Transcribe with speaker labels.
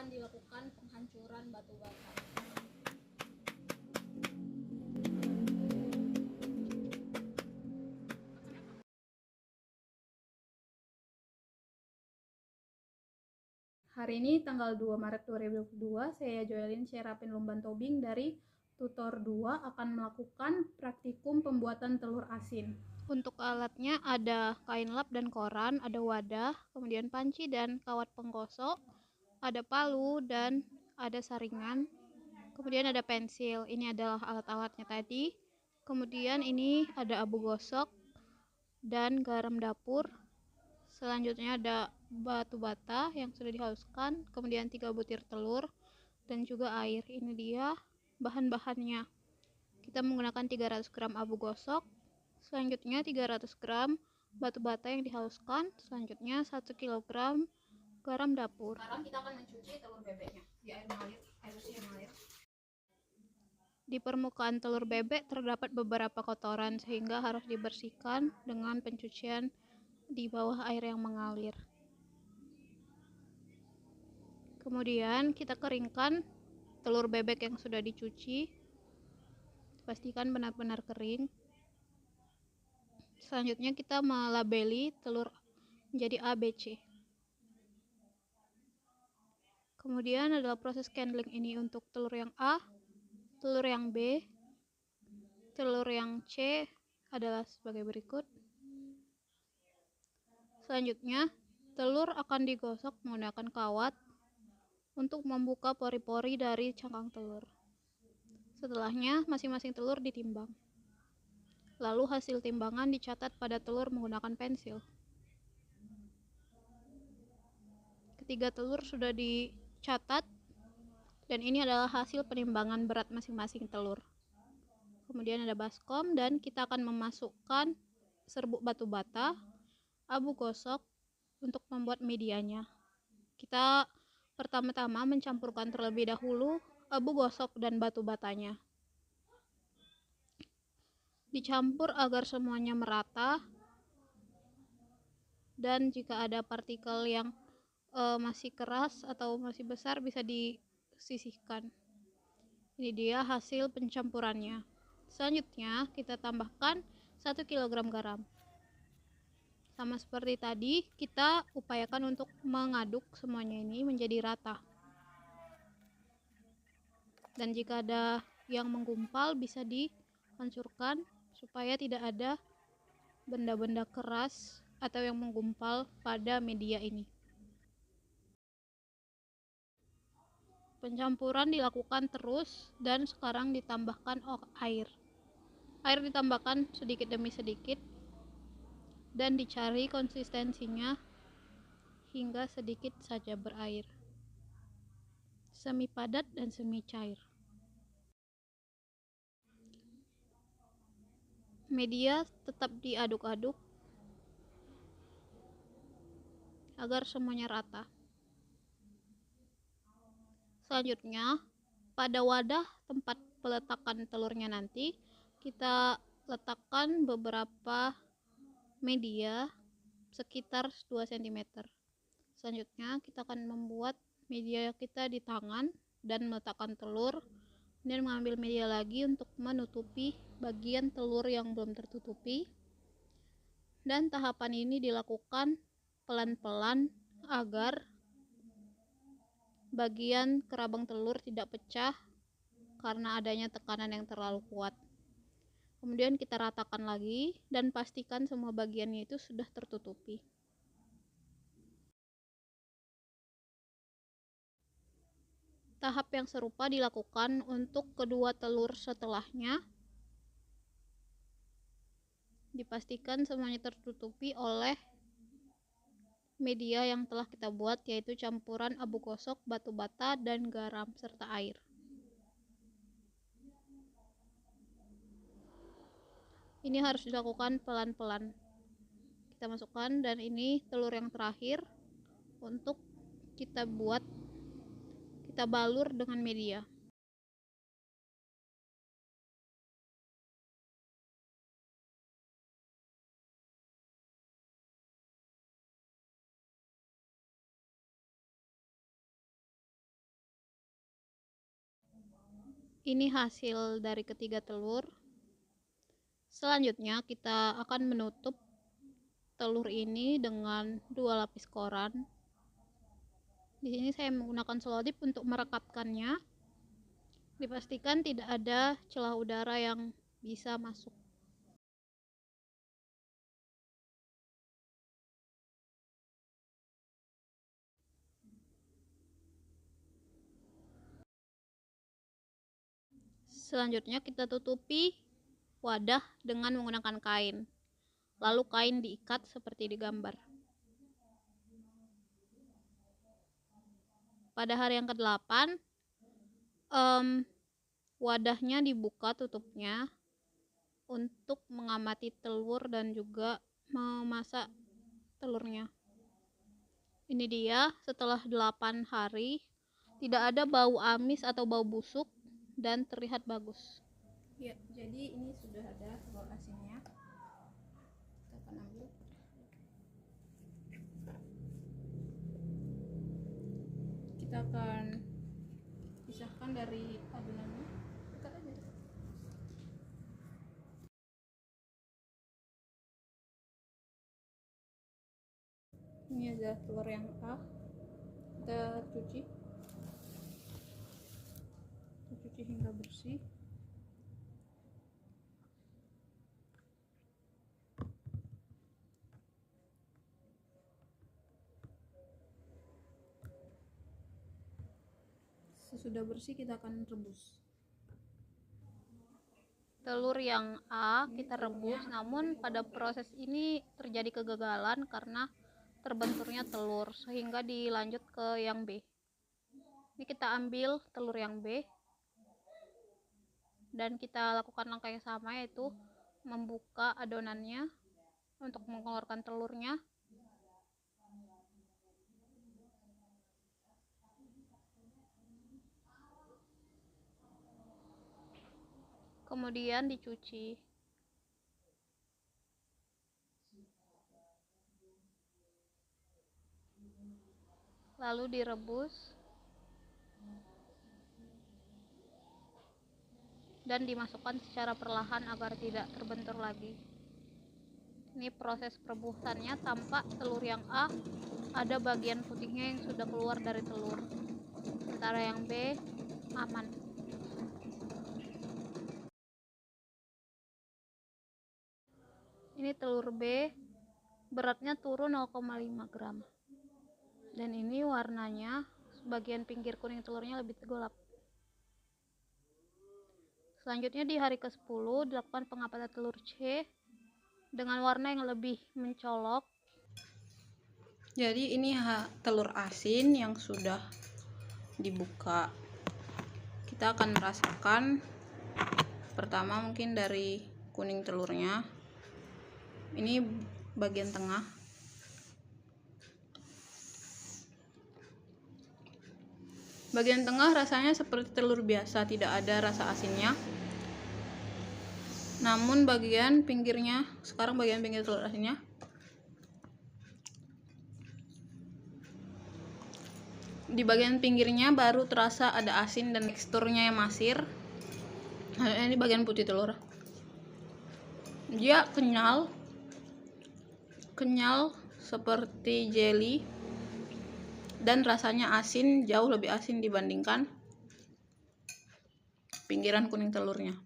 Speaker 1: akan dilakukan penghancuran batu bata. Hari ini tanggal 2 Maret 2022, saya Joelin Syerapin Lumban Tobing dari Tutor 2 akan melakukan praktikum pembuatan telur asin. Untuk alatnya ada kain lap dan koran, ada wadah, kemudian panci dan kawat penggosok, ada palu dan ada saringan, kemudian ada pensil. Ini adalah alat-alatnya tadi. Kemudian ini ada abu gosok dan garam dapur. Selanjutnya ada batu bata yang sudah dihaluskan, kemudian 3 butir telur dan juga air. Ini dia bahan-bahannya. Kita menggunakan 300 gram abu gosok, selanjutnya 300 gram batu bata yang dihaluskan, selanjutnya 1 kg garam dapur. Sekarang kita akan mencuci telur bebeknya di air mengalir, air bersih yang mengalir. Di permukaan telur bebek terdapat beberapa kotoran sehingga harus dibersihkan dengan pencucian di bawah air yang mengalir. Kemudian kita keringkan telur bebek yang sudah dicuci. Pastikan benar-benar kering. Selanjutnya kita melabeli telur menjadi A, B, C. Kemudian adalah proses candling ini untuk telur yang A, telur yang B, telur yang C adalah sebagai berikut. Selanjutnya, telur akan digosok menggunakan kawat untuk membuka pori-pori dari cangkang telur. Setelahnya, masing-masing telur ditimbang. Lalu hasil timbangan dicatat pada telur menggunakan pensil. Ketiga telur sudah dicatat dan ini adalah hasil penimbangan berat masing-masing telur. Kemudian ada baskom dan kita akan memasukkan serbuk batu bata, abu gosok untuk membuat medianya. Kita pertama-tama mencampurkan terlebih dahulu abu gosok dan batu batanya. Dicampur agar semuanya merata, dan jika ada partikel yang masih keras atau masih besar bisa disisihkan. Ini dia hasil pencampurannya. Selanjutnya kita tambahkan 1 kg garam. Sama seperti tadi, kita upayakan untuk mengaduk semuanya ini menjadi rata. Dan jika ada yang menggumpal bisa dihancurkan supaya tidak ada benda-benda keras atau yang menggumpal pada media ini. Pencampuran dilakukan terus dan sekarang ditambahkan air. Air ditambahkan sedikit demi sedikit dan dicari konsistensinya hingga sedikit saja berair, semi padat dan semi cair. Media tetap diaduk-aduk agar semuanya rata. Selanjutnya, pada wadah tempat peletakan telurnya nanti kita letakkan beberapa media sekitar 2 cm. Selanjutnya kita akan membuat media kita di tangan dan meletakkan telur, dan mengambil media lagi untuk menutupi bagian telur yang belum tertutupi. Dan tahapan ini dilakukan pelan-pelan agar bagian kerabang telur tidak pecah karena adanya tekanan yang terlalu kuat. Kemudian kita ratakan lagi dan pastikan semua bagiannya itu sudah tertutupi. Tahap yang serupa dilakukan untuk kedua telur setelahnya. Dipastikan semuanya tertutupi oleh media yang telah kita buat, yaitu campuran abu gosok, batu bata, dan garam serta air. Ini harus dilakukan pelan-pelan. Kita masukkan, dan ini telur yang terakhir untuk kita balur dengan media. Ini hasil dari ketiga telur. Selanjutnya kita akan menutup telur ini dengan 2 lapis koran. Di sini saya menggunakan selotip untuk merekatkannya. Dipastikan tidak ada celah udara yang bisa masuk. Selanjutnya kita tutupi wadah dengan menggunakan kain. Lalu kain diikat seperti di gambar. Pada hari yang ke-8, wadahnya dibuka tutupnya untuk mengamati telur dan juga memasak telurnya. Ini dia setelah 8 hari, tidak ada bau amis atau bau busuk dan terlihat bagus. Ya, jadi ini sudah ada telur asinnya. Kita akan ambil. Kita akan pisahkan dari adonannya. Dekat aja. Ini adalah telur yang A. Kita cuci hingga bersih. Sesudah bersih kita akan rebus. Telur yang A kita rebus, namun pada proses ini terjadi kegagalan karena terbenturnya telur, sehingga dilanjut ke yang B. Ini kita ambil telur yang B dan kita lakukan langkah yang sama, yaitu membuka adonannya untuk mengeluarkan telurnya. Kemudian dicuci. Lalu direbus dan dimasukkan secara perlahan agar tidak terbentur lagi. Ini proses perebusannya. Tampak telur yang A ada bagian putihnya yang sudah keluar dari telur, sementara yang B aman. Ini telur B, beratnya turun 0,5 gram. Dan ini warnanya, bagian pinggir kuning telurnya lebih gelap. Selanjutnya di hari ke-10 dilakukan pengapatan telur C dengan warna yang lebih mencolok. Jadi ini telur asin yang sudah dibuka. Kita akan merasakan pertama mungkin dari kuning telurnya. Ini bagian tengah. Bagian tengah rasanya seperti telur biasa, tidak ada rasa asinnya. Namun bagian pinggirnya, sekarang bagian pinggir telur asinnya, di bagian pinggirnya baru terasa ada asin dan teksturnya yang masir. Nah, ini bagian putih telur. Dia kenyal seperti jelly, dan rasanya asin, jauh lebih asin dibandingkan pinggiran kuning telurnya.